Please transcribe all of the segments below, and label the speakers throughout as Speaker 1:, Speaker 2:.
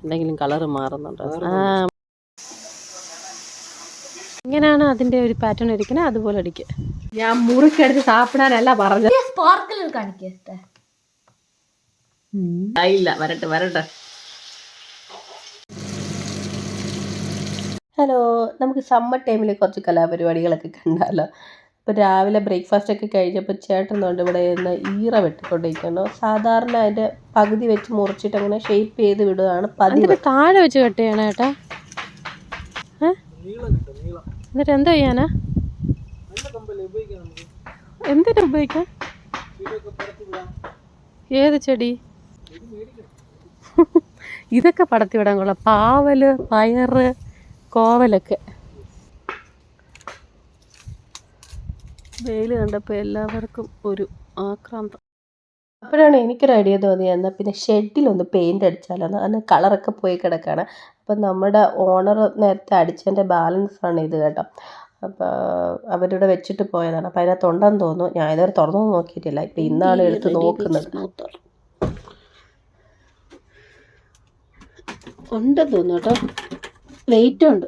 Speaker 1: എന്തെങ്കിലും കളറ് മാറുന്നുണ്ടോ? ഇങ്ങനെയാണ് അതിൻ്റെ ഒരു പാറ്റേൺ ഇരിക്കുന്നത്, അതുപോലെ അടിക്കുക. ഞാൻ മുറിക്കടിച്ച് സാപ്പിടാനല്ല പറഞ്ഞത്.
Speaker 2: സ്പാർക്കിൾ കാണിക്കട്ടെ.
Speaker 1: ഇല്ല, വരട്ടെ വരട്ടെ. ഹലോ, നമുക്ക് സമ്മർ ടൈമിൽ കുറച്ച് കലാപരിപാടികളൊക്കെ കണ്ടാലോ. ഇപ്പോൾ രാവിലെ ബ്രേക്ക്ഫാസ്റ്റ് ഒക്കെ കഴിഞ്ഞപ്പോൾ ചേട്ടനുണ്ട് ഇവിടെ നിന്ന് ഈറ വെട്ടിക്കൊണ്ടിരിക്കുന്നു. സാധാരണ അതിൻ്റെ പകുതി വെച്ച് മുറിച്ചിട്ട് അങ്ങനെ ഷേപ്പ് ചെയ്ത് വിടുകയാണ് പതിവ്. താഴെ വെച്ച് കട്ട് ചെയ്യണം ഏട്ടാ. എന്നിട്ട് എന്താ ചെയ്യാനാ? എന്തിനാ ഉപയോഗിക്കാൻ? ഏത് ചെടി? ഇതൊക്കെ പടത്തി വിടാൻ കൊള്ളാം. പാവല്, പയറ്, കോവലൊക്കെ. വെയിൽ കണ്ടപ്പോൾ എല്ലാവർക്കും ഒരു ആക്രാന്തം. അപ്പോഴാണ് എനിക്കൊരു ഐഡിയ തോന്നിയത്, എന്നാൽ പിന്നെ ഷെഡിലൊന്ന് പെയിൻ്റ് അടിച്ചാലോ. അതിന് കളറൊക്കെ പോയി കിടക്കുകയാണ്. അപ്പം നമ്മുടെ ഓണർ നേരത്തെ അടിച്ചതിൻ്റെ ബാലൻസാണ് ഇത് കേട്ടോ. അപ്പോൾ അവരിവിടെ വെച്ചിട്ട് പോയതാണ്. അപ്പോൾ അതിനകത്തുണ്ടെന്ന് തോന്നുന്നു. ഞാൻ ഇതുവരെ തുറന്നു നോക്കിയിട്ടില്ല. ഇപ്പം ഇന്നാണ് എടുത്ത് നോക്കുന്നത്. ഉണ്ടെന്ന് തോന്നുന്നു കേട്ടോ. വെയിറ്റ് ഉണ്ട്.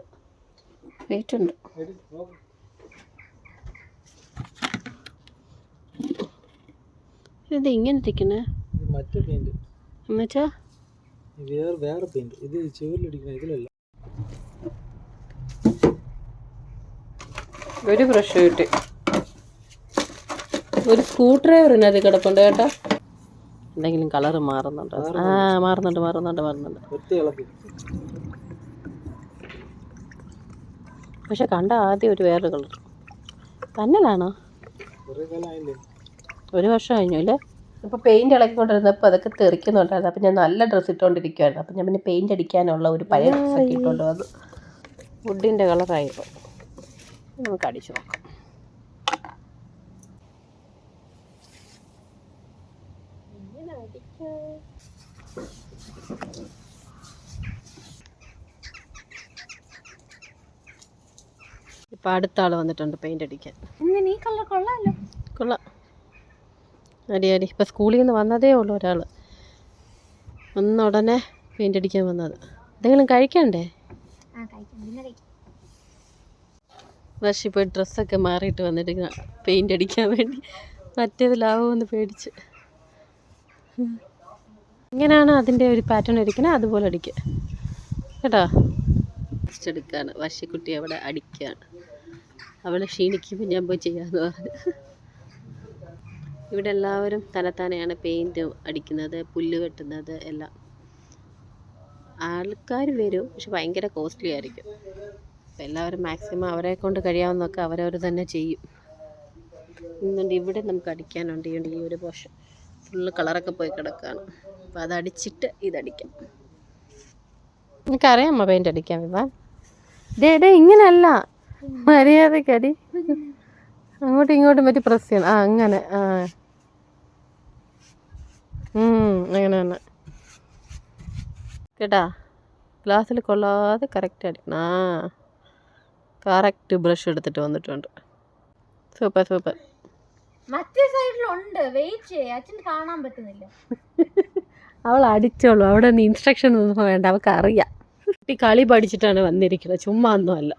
Speaker 1: ഇത് ഇങ്ങനെ ഇരിക്കണേ എന്നുവെച്ചാ
Speaker 3: വേറെ പെയിന്റ്. ഇത് ചുവരിലടിക്കണ ഇതിലല്ല.
Speaker 1: ഒരു ബ്രഷ് കിട്ടി. ഒരു സ്ക്രൂ ഡ്രൈവറിന് അത് കിടപ്പുണ്ട് കേട്ടോ. എന്തെങ്കിലും കളറ് മാറുന്നുണ്ടോ? മാറുന്നുണ്ട്. പക്ഷെ കണ്ട ആദ്യം ഒരു വേറൊരു കളർ തന്നെയാണോ? ഒരു വർഷം കഴിഞ്ഞു അല്ലേ? ഇപ്പോൾ പെയിൻറ് ഇളക്കിക്കൊണ്ടിരുന്നപ്പോൾ അതൊക്കെ തെറിക്കുന്നുണ്ടായിരുന്നു. അപ്പം ഞാൻ നല്ല ഡ്രസ്സ് ഇട്ടുകൊണ്ടിരിക്കുവായിരുന്നു. അപ്പം ഞാൻ പിന്നെ പെയിൻറ് അടിക്കാനുള്ള ഒരു പഴയ ഡ്രസ്സൊക്കെ ഇട്ടുകൊണ്ട് വന്നു. വുഡിൻ്റെ കളറായിരുന്നു. നമുക്ക് അടിച്ചു നോക്കാം. ഇപ്പം അടുത്ത ആൾ വന്നിട്ടുണ്ട് പെയിൻ്റ് അടിക്കാൻ.
Speaker 2: ഈ കളർ കൊള്ളാമല്ലോ.
Speaker 1: കൊള്ളാം. അടി ഇപ്പം സ്കൂളിൽ നിന്ന് വന്നതേ ഉള്ളൂ ഒരാൾ. വന്ന ഉടനെ പെയിൻ്റ് അടിക്കാൻ വന്നത്. എന്തെങ്കിലും കഴിക്കണ്ടേ? വർഷി പോയി ഡ്രസ്സൊക്കെ മാറിയിട്ട് വന്നിട്ട് പെയിൻ്റ് അടിക്കാൻ വേണ്ടി. മറ്റേത് ലാഭമെന്ന് പേടിച്ച്. ഇങ്ങനെയാണ് അതിൻ്റെ ഒരു പാറ്റേൺ ഇരിക്കുന്നത്, അതുപോലെ അടിക്കുക കേട്ടോ. ടെസ്റ്റ് എടുക്കുകയാണ്. വർഷിക്കുട്ടി അവിടെ അടിക്കുകയാണ്. അവളെ ക്ഷീണിക്കുമ്പോൾ ഞാൻ പോയി ചെയ്യാമെന്ന് പറഞ്ഞു. ഇവിടെ എല്ലാവരും തന്നെത്താനെയാണ് പെയിൻറ്റ് അടിക്കുന്നത്, പുല്ല് വെട്ടുന്നത് എല്ലാം. ആൾക്കാർ വരും, പക്ഷെ ഭയങ്കര കോസ്റ്റ്ലി ആയിരിക്കും. അപ്പോൾ എല്ലാവരും മാക്സിമം അവരെ കൊണ്ട് കഴിയാവുന്നതൊക്കെ അവരവർ തന്നെ ചെയ്യും. ഇന്നുണ്ട് ഇവിടെ നമുക്ക് അടിക്കാനുണ്ട്. ഈ ഒരു പോർഷൻ ഫുള്ള് കളറൊക്കെ പോയി കിടക്കുകയാണ്. അപ്പോൾ അതടിച്ചിട്ട് ഇതടിക്കാം. എനിക്കറിയാമോ പെയിൻ്റ് അടിക്കാൻ വിവാൻ? ഡേ ഇങ്ങനെയല്ല, മര്യാദക്കടി. അങ്ങോട്ടും ഇങ്ങോട്ടും പറ്റി പ്രസ് ചെയ്യണം. അങ്ങനെ അങ്ങനെ തന്നെ കേട്ടാ. ഗ്ലാസ്സിൽ കൊള്ളാതെ കറക്റ്റ് അടിക്കണം. കറക്റ്റ് ബ്രഷ് എടുത്തിട്ട് വന്നിട്ടുണ്ട്. സൂപ്പർ.
Speaker 2: മറ്റേ സൈഡിലുണ്ട്. വെയിറ്റ് ചെയ്യ, അച്ഛൻ കാണാൻ പറ്റുന്നില്ല.
Speaker 1: അവൾ അടിച്ചോളൂ. അവിടെ നിന്ന് ഇൻസ്ട്രക്ഷൻ ഒന്നും വേണ്ട, അവൾക്ക് അറിയാം. കുട്ടി കളി പഠിച്ചിട്ടാണ് വന്നിരിക്കുന്നത്, ചുമ്മാ ഒന്നും അല്ല.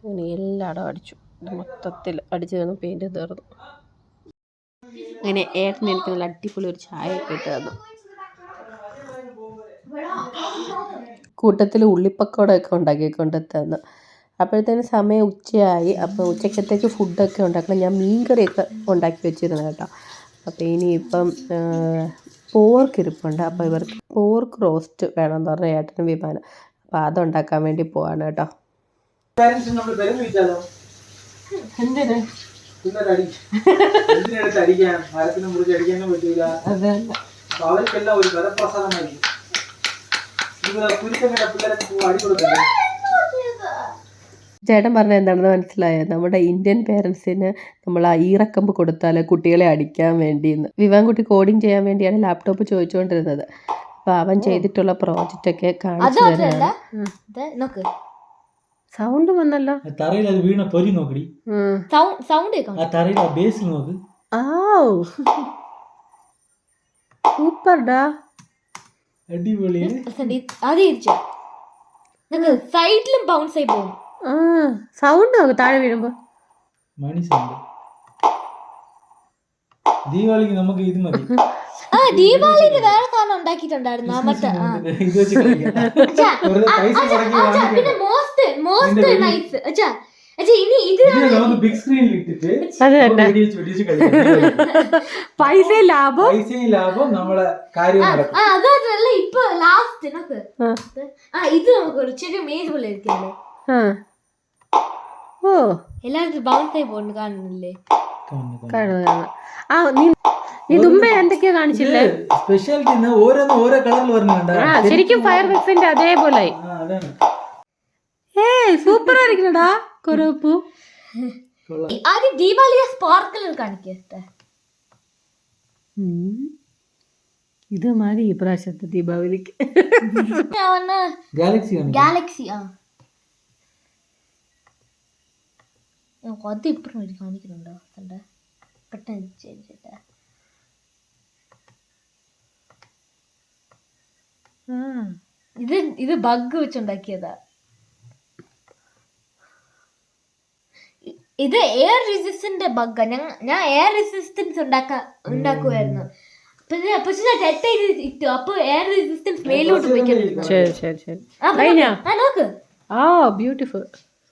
Speaker 1: അങ്ങനെ എല്ലായിടും അടിച്ചു. മൊത്തത്തിൽ അടിച്ചു തന്നു. പെയിൻറ്റ് തീർന്നു. അങ്ങനെ ഏട്ടന് എനിക്ക് നല്ല അടിപൊളി ഒരു ചായ ഒക്കെ ഇട്ട് തന്നു. കൂട്ടത്തിൽ ഉള്ളിപ്പക്കോടൊക്കെ ഉണ്ടാക്കിക്കൊണ്ട് തന്നു. അപ്പോഴത്തേനും സമയം ഉച്ചയായി. അപ്പോൾ ഉച്ചക്കത്തേക്ക് ഫുഡൊക്കെ ഉണ്ടാക്കണം. ഞാൻ മീൻകറിയൊക്കെ ഉണ്ടാക്കി വെച്ചിരുന്നു കേട്ടോ. അപ്പോൾ ഇനിയിപ്പം പോർക്ക് ഇരിപ്പുണ്ട്. അപ്പോൾ ഇവർക്ക് പോർക്ക് റോസ്റ്റ് വേണമെന്ന് പറഞ്ഞ ഏട്ടനും വിമാനം. അപ്പോൾ അതുണ്ടാക്കാൻ വേണ്ടി പോവാണ് കേട്ടോ.
Speaker 3: അവർക്കെല്ലാം ഒരു വരപ്രസാദമായിരിക്കും. കുരുത്തങ്ങളുടെ പിള്ളേരൊക്കെ അടി കൊടുക്കണ്ടേ?
Speaker 1: ചേട്ടൻ പറഞ്ഞത് എന്താണെന്ന് മനസ്സിലായോ? നമ്മുടെ ഇന്ത്യൻ പേരൻസിന് നമ്മൾ ആ ഈറക്കമ്പ് കൊടുത്താൽ കുട്ടികളെ അടിക്കാൻ വേണ്ടിയെന്ന്. വിവാൻകുട്ടി കോഡിങ് ചെയ്യാൻ വേണ്ടിയാണ് ലാപ്ടോപ്പ് ചോദിച്ചുകൊണ്ടിരുന്നത്. അപ്പോൾ അവൻ ചെയ്തിട്ടുള്ള പ്രോജക്റ്റൊക്കെ കാണിച്ചു തരാണ്.
Speaker 2: നോക്ക്
Speaker 1: സൗണ്ട് വന്നല്ലോ.
Speaker 3: തറയിൽ അത് വീണ പൊരി നോക്കടി.
Speaker 2: സൗണ്ട്
Speaker 3: ആ തറയിൽ ആ ബേസിൽ നോക്ക്.
Speaker 1: സൂപ്പർഡാ,
Speaker 3: അടിപൊളി.
Speaker 2: അത് സൈഡിലും ബൗൺസ് ആയി പോകും.
Speaker 1: സൗണ്ട് നോക്ക് താഴെ വീഴുമ്പോ.
Speaker 3: മണി സൗണ്ട്. ദീപാവലിക്ക് നമുക്ക് ഇത് മതി.
Speaker 2: ദീപാവലിക്ക് വേറെ സാധനം ഉണ്ടാക്കിയിട്ടുണ്ടായിരുന്നു.
Speaker 3: ഇത് വെച്ച്
Speaker 2: പിന്നെ മോസ്റ്റ് നൈസ് ഇനി ഇത്
Speaker 3: നമുക്ക് ബിഗ് സ്ക്രീനിൽ ഇട്ടിട്ട്
Speaker 1: പൈസയും
Speaker 3: ലാഭം നമ്മളെ കാര്യം നടക്കും.
Speaker 2: അതല്ല ഇപ്പൊ ലാസ്റ്റ് നോക്ക്. ഇത് നമുക്ക് ഒരു ചെറിയ മേജ് പോലെ ഇരിക്കല്ലേ.
Speaker 1: ഓ
Speaker 2: എല്ലാവർക്കും ബൗൺസ് ആയി പോകുന്നു കാണുന്നില്ലേ?
Speaker 1: ഇതുമ്പേ എന്തൊക്കെയോ കാണിച്ചില്ലേ
Speaker 3: സ്പെഷ്യാലിറ്റി ഓരോ കളറിൽ വരുന്നുണ്ട്.
Speaker 1: ശരിക്കും ഫയർ വർക്സിന്റെ അതേപോലെ. സൂപ്പർ ആയിരിക്കണടാ കൊറോപ്പു.
Speaker 2: ആദ്യം ദീപാവലി സ്പാർക്കിൾ കാണിക്കട്ടെ.
Speaker 1: ഇത് മതി ഈ പ്രാവശ്യത്തെ ദീപാവലിക്ക്.
Speaker 2: ഗാലക്സി അത് ഇപ്പഴും കാണിക്കുന്നുണ്ടോ? പെട്ടെന്ന് ചെയ്തിട്ട് ഇത് ബഗ് വെച്ചുണ്ടാക്കിയതാ. ഇത് എയർ റെസിസ്റ്റന്റ് ബഗ്ഗാ. ഞാൻ എയർ റെസിസ്റ്റൻസ് ഉണ്ടാക്കുമായിരുന്നു. അപ്പൊ എയർ റെസിസ്റ്റൻസ് മേലോട്ട് നോക്ക്.
Speaker 1: Beautiful,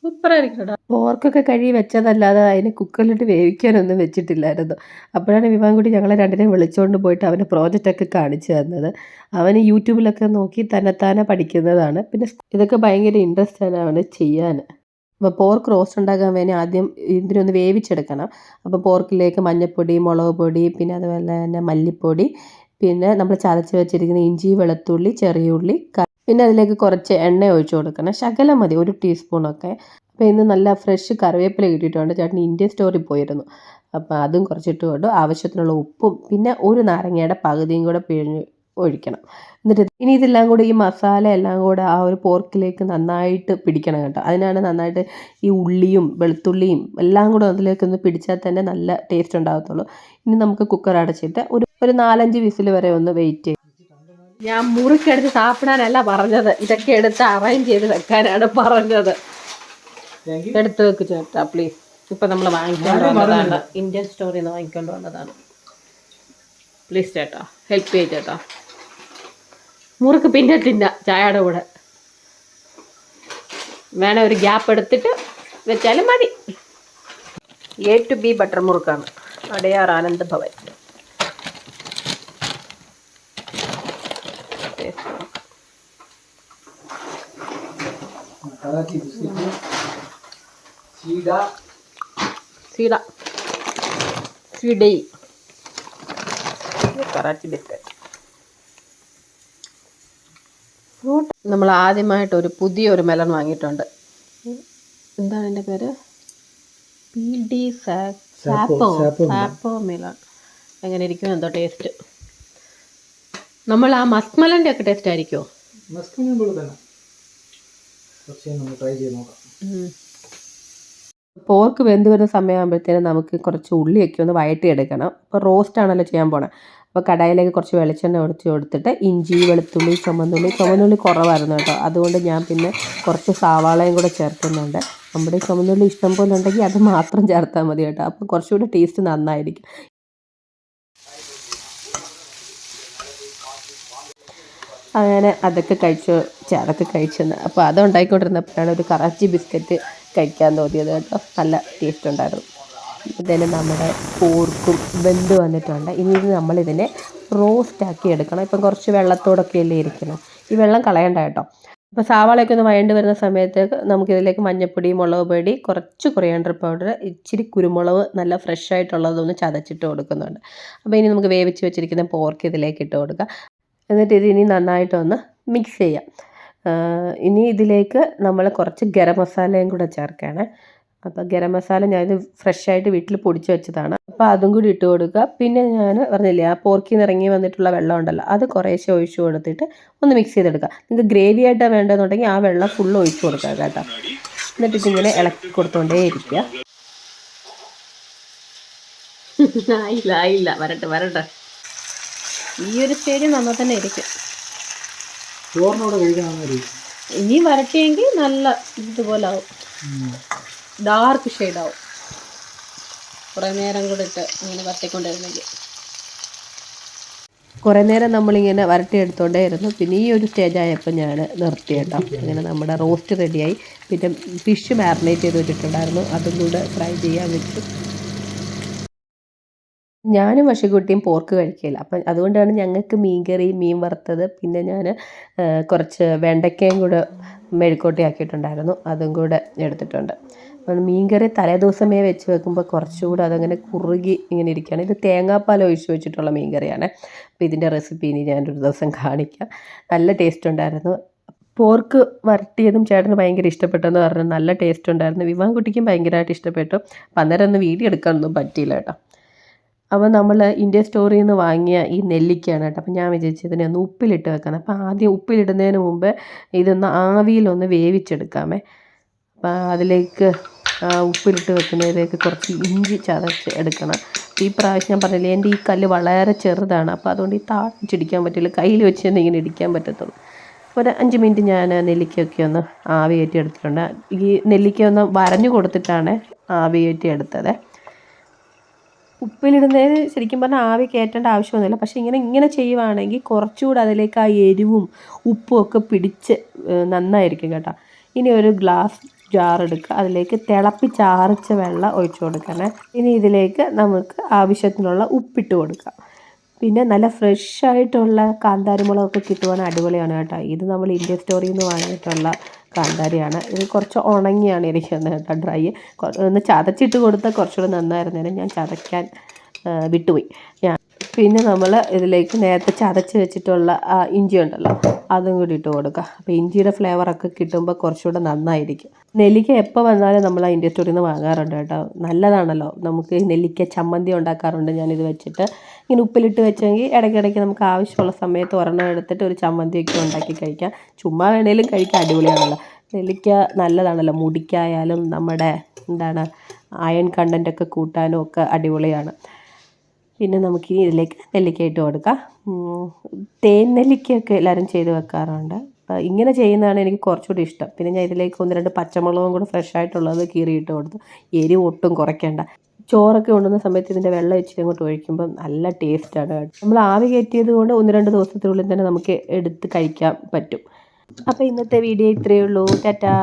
Speaker 1: super ആയിരിക്കണടാ. പോർക്കൊക്കെ കഴുകി വെച്ചതല്ലാതെ അതിനെ കുക്കറിലിട്ട് വേവിക്കാനൊന്നും വെച്ചിട്ടില്ലായിരുന്നു. അപ്പോഴാണ് വിവാൻകുട്ടി ഞങ്ങളെ രണ്ടിനെയും വിളിച്ചുകൊണ്ട് പോയിട്ട് അവൻ്റെ പ്രോജക്റ്റൊക്കെ കാണിച്ചു തന്നത്. അവന് യൂട്യൂബിലൊക്കെ നോക്കി തന്നെത്താനെ പഠിക്കുന്നതാണ്. പിന്നെ ഇതൊക്കെ ഭയങ്കര ഇൻട്രസ്റ്റ് ആണ് അവന് ചെയ്യാൻ. അപ്പോൾ പോർക്ക് റോസ്റ്റ് ഉണ്ടാക്കാൻ വേണ്ടി ആദ്യം ഇതിനൊന്ന് വേവിച്ചെടുക്കണം. അപ്പോൾ പോർക്കിലേക്ക് മഞ്ഞൾപ്പൊടി, മുളക് പൊടി, പിന്നെ അതുപോലെ തന്നെ മല്ലിപ്പൊടി, പിന്നെ നമ്മൾ ചതച്ച് വെച്ചിരിക്കുന്ന ഇഞ്ചി, വെളുത്തുള്ളി, ചെറിയ ഉള്ളി, പിന്നെ അതിലേക്ക് കുറച്ച് എണ്ണ ഒഴിച്ചു കൊടുക്കണം. ശകലം മതി, 1 ടീസ്പൂണൊക്കെ. അപ്പോൾ ഇന്ന് നല്ല ഫ്രഷ് കറിവേപ്പില കിട്ടിയിട്ടുണ്ട്. ചേട്ടൻ ഇന്ത്യൻ സ്റ്റോറിൽ പോയിരുന്നു. അപ്പോൾ അതും കുറച്ചിട്ട് കൊണ്ട് ആവശ്യത്തിനുള്ള ഉപ്പും പിന്നെ ഒരു നാരങ്ങയുടെ പകുതിയും കൂടെ പിഴിഞ്ഞ് ഒഴിക്കണം. എന്നിട്ട് ഇനി ഇതെല്ലാം കൂടി ഈ മസാല എല്ലാം കൂടെ ആ ഒരു പോർക്കിലേക്ക് നന്നായിട്ട് പിടിക്കണം കേട്ടോ. അതിനാണ് നന്നായിട്ട് ഈ ഉള്ളിയും വെളുത്തുള്ളിയും എല്ലാം കൂടെ അതിലേക്കൊന്ന് പിടിച്ചാൽ തന്നെ നല്ല ടേസ്റ്റ് ഉണ്ടാകത്തുള്ളൂ. ഇനി നമുക്ക് കുക്കർ അടച്ചിട്ട് ഒരു 4-5 വിസിൽ വരെ ഒന്ന് വെയിറ്റ് ചെയ്യും. ഞാൻ മുറിക്കെടുത്ത് സാപ്പിടാനല്ല പറഞ്ഞത്, ഇതൊക്കെ എടുത്ത് അറേഞ്ച് ചെയ്ത് വെക്കാനാണ് പറഞ്ഞത്. എടുത്ത് വെക്ക് ചേട്ടാ പ്ലീസ്. ഇപ്പം നമ്മൾ വാങ്ങിക്കൊണ്ട് വന്നതാണ്, ഇന്ത്യൻ സ്റ്റോറിൽ നിന്ന് വാങ്ങിക്കൊണ്ട് വന്നതാണ്. പ്ലീസ് ചേട്ടാ ഹെൽപ്പ് ചെയ്ത് ചേട്ടാ. മുറുക്ക് പിന്നെ തിന്നാം ചായയുടെ കൂടെ. വേണേ ഒരു ഗ്യാപ്പ് എടുത്തിട്ട് വെച്ചാലും മതി. A to B ബട്ടർ മുറുക്കാണ്, അടയാർ ആനന്ദ് ഭവൻ. കറാച്ചി ബിസ്ക്കറ്റ്. നമ്മൾ ആദ്യമായിട്ട് പുതിയൊരു മെലൺ വാങ്ങിയിട്ടുണ്ട്. എന്താണ് എൻ്റെ പേര്? സാപ്പോ മെലൺ. എങ്ങനെ ഇരിക്കും എന്തോ ടേസ്റ്റ്? നമ്മൾ ആ മസ്ക് മെലൻ്റെ ഒക്കെ ടേസ്റ്റ് ആയിരിക്കുമോ? പോർക്ക് വെന്ത് വരുന്ന സമയമാകുമ്പോഴത്തേനും നമുക്ക് കുറച്ച് ഉള്ളിയൊക്കെ ഒന്ന് വഴറ്റിയെടുക്കണം. അപ്പോൾ റോസ്റ്റ് ആണല്ലോ ചെയ്യാൻ പോണത്. അപ്പോൾ കടായിലേക്ക് കുറച്ച് വെളിച്ചെണ്ണ ഒഴിച്ച് കൊടുത്തിട്ട് ഇഞ്ചി, വെളുത്തുള്ളി, ചുമന്നുള്ളി കുറവായിരുന്നു കേട്ടോ. അതുകൊണ്ട് ഞാൻ പിന്നെ കുറച്ച് സവാളയും കൂടെ ചേർക്കുന്നുണ്ട്. നമ്മുടെ ചുമന്നുള്ളി ഇഷ്ടം പോലെ ഉണ്ടെങ്കിൽ അത് മാത്രം ചേർത്താൽ മതി കേട്ടോ. അപ്പോൾ കുറച്ചുകൂടി ടേസ്റ്റ് നന്നായിരിക്കും. അങ്ങനെ അതൊക്കെ കഴിച്ചെന്ന്. അപ്പോൾ അതുണ്ടായിക്കൊണ്ടിരുന്നപ്പോഴാണ് ഒരു കറാച്ചി ബിസ്ക്കറ്റ് കഴിക്കാൻ തോന്നിയത് കേട്ടോ. നല്ല ടേസ്റ്റ് ഉണ്ടായിരുന്നു. ഇതിന് നമ്മുടെ പോർക്കും വെന്ത് വന്നിട്ടുണ്ട്. ഇനി ഇത് നമ്മളിതിനെ റോസ്റ്റാക്കി എടുക്കണം. ഇപ്പം കുറച്ച് വെള്ളത്തോടൊക്കെ അല്ലേ ഇരിക്കണം. ഈ വെള്ളം കളയണ്ട കേട്ടോ. അപ്പോൾ സവാളയൊക്കെ ഒന്ന് വഴണ്ട് വരുന്ന സമയത്ത് നമുക്കിതിലേക്ക് മഞ്ഞൾപ്പൊടി, മുളക് പൊടി, കുറച്ച് കൊറിയാണ്ടർ പൗഡർ, ഇച്ചിരി കുരുമുളക് നല്ല ഫ്രഷ് ആയിട്ടുള്ളതൊന്ന് ചതച്ചിട്ട് കൊടുക്കുന്നുണ്ട്. അപ്പോൾ ഇനി നമുക്ക് വേവിച്ച് വെച്ചിരിക്കുന്ന പോർക്ക് ഇതിലേക്ക് ഇട്ട് കൊടുക്കാം. എന്നിട്ട് ഇത് ഇനി നന്നായിട്ടൊന്ന് മിക്സ് ചെയ്യാം. ഇനി ഇതിലേക്ക് നമ്മൾ കുറച്ച് ഗരം മസാലയും കൂടെ ചേർക്കുകയാണ്. അപ്പോൾ ഗരം മസാല ഞാനിത് ഫ്രഷായിട്ട് വീട്ടിൽ പൊടിച്ച് വെച്ചതാണ്. അപ്പോൾ അതും കൂടി ഇട്ട് കൊടുക്കുക. പിന്നെ ഞാൻ പറഞ്ഞില്ലേ ആ പോർക്കിൽ നിന്ന് ഇറങ്ങി വന്നിട്ടുള്ള വെള്ളം ഉണ്ടല്ലോ, അത് കുറേശ്ശെ ഒഴിച്ചു കൊടുത്തിട്ട് ഒന്ന് മിക്സ് ചെയ്തെടുക്കുക. നിങ്ങൾക്ക് ഗ്രേവി ആയിട്ടാണ് വേണ്ടതെന്നുണ്ടെങ്കിൽ ആ വെള്ളം ഫുള്ള് ഒഴിച്ചു കൊടുക്കുക കേട്ടോ. എന്നിട്ട് ഇതിങ്ങനെ ഇളക്കി കൊടുത്തുകൊണ്ടേ ഇരിക്കുക. ആയില്ല വരട്ടെ. ഈ ഒരു സ്റ്റേജ് നന്നായി തന്നെ ഇരിക്കും.
Speaker 3: ചോറിനോട് കഴിക്കാൻ
Speaker 1: ഇനി വരട്ടിയെങ്കിൽ നല്ല ഇതുപോലെ ആവും, ഡാർക്ക് ഷെയ്ഡാവും. കുറേ നേരം കൂടെ ഇട്ട് ഇങ്ങനെ വരട്ടിക്കൊണ്ടിരുന്നെങ്കിൽ. കുറേ നേരം നമ്മളിങ്ങനെ വരട്ടിയെടുത്തോണ്ടേ ഇരുന്നു. പിന്നെ ഈ ഒരു സ്റ്റേജ് ആയപ്പോൾ ഞാൻ നിർത്തി കേട്ടോ. അങ്ങനെ നമ്മുടെ റോസ്റ്റ് റെഡിയായി. പിന്നെ ഫിഷ് മാരിനേറ്റ് ചെയ്ത് വെച്ചിട്ടുണ്ടായിരുന്നു, അതും കൂടെ ഫ്രൈ ചെയ്യാൻ വെച്ചു. ഞാനും വശക്കുട്ടിയും പോർക്ക് കഴിക്കില്ല, അപ്പം അതുകൊണ്ടാണ് ഞങ്ങൾക്ക് മീൻകറി, മീൻ വറുത്തത്, പിന്നെ ഞാൻ കുറച്ച് വെണ്ടയ്ക്കയും കൂടെ മെഴുക്കോട്ടി ആക്കിയിട്ടുണ്ടായിരുന്നു, അതും കൂടെ എടുത്തിട്ടുണ്ട്. അപ്പം മീൻകറി തലേദിവസമേ വെച്ച് വെക്കുമ്പോൾ കുറച്ചുകൂടെ അതങ്ങനെ കുറുകി ഇങ്ങനെ ഇരിക്കുകയാണ്. ഇത് തേങ്ങാപ്പാൽ ഒഴിച്ച് വെച്ചിട്ടുള്ള മീൻകറിയാണ്. അപ്പോൾ ഇതിൻ്റെ റെസിപ്പി ഇനി ഞാനൊരു ദിവസം കാണിക്കാം. നല്ല ടേസ്റ്റ് ഉണ്ടായിരുന്നു. പോർക്ക് വരട്ടിയതും ചേട്ടന് ഭയങ്കര ഇഷ്ടപ്പെട്ടെന്ന് പറഞ്ഞു. നല്ല ടേസ്റ്റ് ഉണ്ടായിരുന്നു. വിവാൻകുട്ടിക്കും ഭയങ്കരമായിട്ട് ഇഷ്ടപ്പെട്ടു. അപ്പം അന്നേരം ഒന്ന് വീഡിയോ എടുക്കാനൊന്നും പറ്റിയില്ല കേട്ടോ. അപ്പോൾ നമ്മൾ ഇന്ത്യൻ സ്റ്റോറിൽ നിന്ന് വാങ്ങിയ ഈ നെല്ലിക്കയാണ് കേട്ടോ. അപ്പോൾ ഞാൻ വിചാരിച്ചു ഇതിനെ ഒന്ന് ഉപ്പിലിട്ട് വെക്കണം. അപ്പോൾ ആദ്യം ഉപ്പിലിടുന്നതിന് മുമ്പ് ഇതൊന്ന് ആവിയിലൊന്ന് വേവിച്ചെടുക്കാമേ. അപ്പോൾ അതിലേക്ക് ഉപ്പിലിട്ട് വെക്കുന്നതിലേക്ക് കുറച്ച് ഇഞ്ചി ചതച്ച് എടുക്കണം. ഈ പ്രാവശ്യം ഞാൻ പറഞ്ഞില്ലേ, എൻ്റെ ഈ കല്ല് വളരെ ചെറുതാണ്, അപ്പോൾ അതുകൊണ്ട് ഈ താഴ്ചിടിക്കാൻ പറ്റില്ല, കയ്യിൽ വെച്ച് തന്നെ ഇങ്ങനെ ഇടിക്കാൻ പറ്റത്തുള്ളൂ. ഒരു 5 മിനിറ്റ് ഞാൻ നെല്ലിക്കയൊക്കെ ഒന്ന് ആവി കയറ്റി എടുത്തിട്ടുണ്ട്. ഈ നെല്ലിക്ക ഒന്ന് വരഞ്ഞു കൊടുത്തിട്ടാണ് ആവി കയറ്റി എടുത്തത്. ഉപ്പിലിടുന്നതിന് ശരിക്കും പറഞ്ഞാൽ ആവി കയറ്റേണ്ട ആവശ്യമൊന്നുമില്ല, പക്ഷേ ഇങ്ങനെ ചെയ്യുവാണെങ്കിൽ കുറച്ചുകൂടെ അതിലേക്ക് ആ എരിവും ഉപ്പും ഒക്കെ പിടിച്ച് നന്നായിരിക്കും കേട്ടോ. ഇനി ഒരു ഗ്ലാസ് ജാർ എടുക്കുക, അതിലേക്ക് തിളപ്പിച്ചാറിച്ച വെള്ളം ഒഴിച്ചു കൊടുക്കണേ. ഇനി ഇതിലേക്ക് നമുക്ക് ആവശ്യത്തിനുള്ള ഉപ്പിട്ട് കൊടുക്കാം. പിന്നെ നല്ല ഫ്രഷായിട്ടുള്ള കാന്താരിമുളകൊക്കെ കിട്ടുവാണെങ്കിൽ അടിപൊളിയാണ് കേട്ടോ. ഇത് നമ്മൾ ഇന്ത്യൻ സ്റ്റോറിൽ നിന്ന് വാങ്ങിയിട്ടുള്ള കാന്താരിയാണ്. ഇത് കുറച്ച് ഉണങ്ങിയാണ് ഇരിക്കുന്നത് കേട്ടോ, ഡ്രൈ. ഒന്ന് ചതച്ചിട്ട് കൊടുത്താൽ കുറച്ചുകൂടെ നന്നായിരുന്നേനെ, ഞാൻ ചതയ്ക്കാൻ വിട്ടുപോയി. പിന്നെ നമ്മൾ ഇതിലേക്ക് നേരത്തെ ചതച്ച് വെച്ചിട്ടുള്ള ഇഞ്ചി ഉണ്ടല്ലോ, അതും കൂടി ഇട്ട് കൊടുക്കുക. അപ്പോൾ ഇഞ്ചിയുടെ ഫ്ലേവറൊക്കെ കിട്ടുമ്പോൾ കുറച്ചുകൂടെ നന്നായിരിക്കും. നെല്ലിക്ക എപ്പോൾ വന്നാലും നമ്മൾ ആ ഇന്ത്യൻ സ്റ്റോറിൽ നിന്ന് വാങ്ങാറുണ്ട് കേട്ടോ. നല്ലതാണല്ലോ. നമുക്ക് നെല്ലിക്ക ചമ്മന്തി ഉണ്ടാക്കാറുണ്ട് ഞാനിത് വെച്ചിട്ട്. ഇങ്ങനെ ഉപ്പിലിട്ട് വെച്ചെങ്കിൽ ഇടയ്ക്കിടയ്ക്ക് നമുക്ക് ആവശ്യമുള്ള സമയത്ത് ഒരെണ്ണം എടുത്തിട്ട് ഒരു ചമ്മന്തിയൊക്കെ ഉണ്ടാക്കി കഴിക്കാം. ചുമ്മാ വേണേലും കഴിക്കാൻ അടിപൊളിയാണല്ലോ. നെല്ലിക്ക നല്ലതാണല്ലോ, മുടിക്കായാലും നമ്മുടെ അയൺ കണ്ടൻറ്റൊക്കെ കൂട്ടാനും ഒക്കെ അടിപൊളിയാണ്. പിന്നെ നമുക്കിനി ഇതിലേക്ക് നെല്ലിക്ക ഇട്ട് കൊടുക്കാം. തേൻ നെല്ലിക്കയൊക്കെ എല്ലാവരും ചെയ്ത് വെക്കാറുണ്ട്. ഇങ്ങനെ ചെയ്യുന്നതാണ് എനിക്ക് കുറച്ചുകൂടി ഇഷ്ടം. പിന്നെ ഞാൻ ഇതിലേക്ക് 1-2 പച്ചമുളകും കൂടെ ഫ്രഷായിട്ടുള്ളത് കീറിയിട്ട് കൊടുത്തു. എരിവ് ഒട്ടും കുറയ്ക്കേണ്ട. ചോറൊക്കെ കൊണ്ടുവന്ന സമയത്ത് ഇതിൻ്റെ വെള്ളം ഇച്ചിരി അങ്ങോട്ട് ഒഴിക്കുമ്പം നല്ല ടേസ്റ്റാണ്. നമ്മൾ ആവി കയറ്റിയത് കൊണ്ട് 1-2 ദിവസത്തിനുള്ളിൽ തന്നെ നമുക്ക് എടുത്ത് കഴിക്കാൻ പറ്റും. അപ്പോൾ ഇന്നത്തെ വീഡിയോ ഇത്രയേ ഉള്ളൂ. ടാറ്റാ.